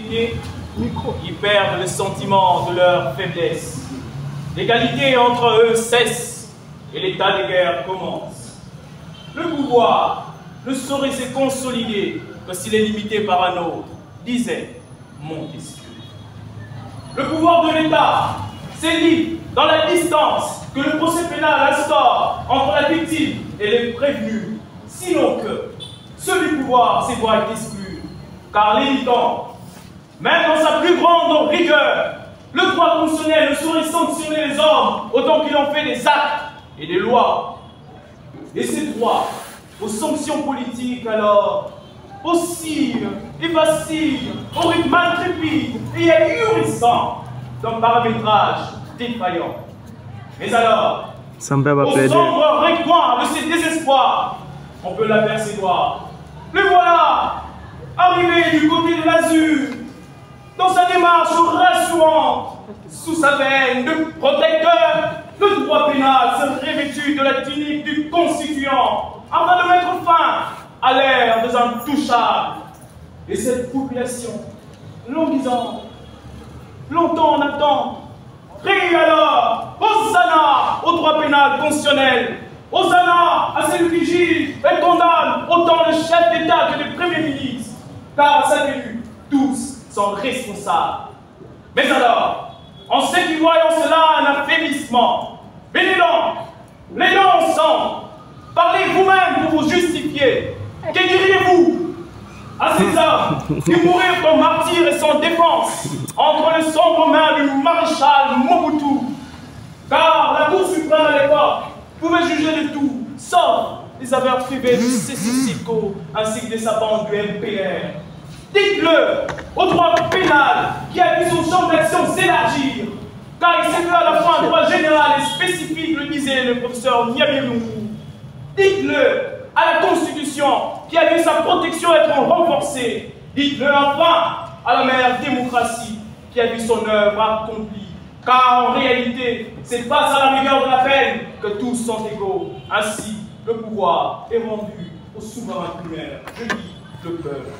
détenus qui perdent le sentiment de leur faiblesse. L'égalité entre eux cesse et l'état de guerre commence. Le pouvoir ne saurait se consolider que s'il est limité par un autre, disait Montesquieu. Le pouvoir de l'État s'élit dans la distance que le procès pénal instaure entre la victime et les prévenus, sinon que celui du pouvoir se voit exclu, car l'élimitant, même dans sa plus grande rigueur, le droit constitutionnel ne saurait sanctionner les hommes autant qu'ils ont fait des actes et des lois. Et ces droits aux sanctions politiques alors oscillent et vacillent au rythme intrépide et ahurissant d'un paramétrage défaillant. Mais alors, au sombre recoin de ces désespoirs, on peut l'apercevoir. Le voilà, arrivé du côté de l'azur, dans sa démarche rassurante, sous sa veine de protecteur, le droit pénal s'est revêtu de la tunique du constituant, afin de mettre fin à l'ère des intouchables. Et cette population, languissante, longtemps en attente, crie alors Hosanna au droit pénal constitutionnel, Hosanna à celui qui juge et condamne autant le chef d'État que le Premier ministre, car à sa venue, tous sont responsables. Mais alors, en ce qui voyant cela un affaiblissement, venez donc, les noms ensemble, parlez vous-même pour vous justifier. Que diriez-vous à ces hommes qui mourirent comme martyrs et sans défense entre les sombres mains du maréchal Mobutu? Car la Cour suprême à l'époque pouvait juger de tout, sauf les affaires privées de Seko ainsi que des savants du MPR. Dites-le au droit pénal qui a vu son champ d'action s'élargir, car il s'est fait à la fois un droit général et spécifique, le disait le professeur Niamirou. Dites-le à la Constitution qui a vu sa protection être renforcée. Dites-le enfin à la mère démocratie qui a vu son œuvre accomplie. Car en réalité, c'est face à la rigueur de la peine que tous sont égaux. Ainsi, le pouvoir est rendu au souverain primaire. Je dis le peuple.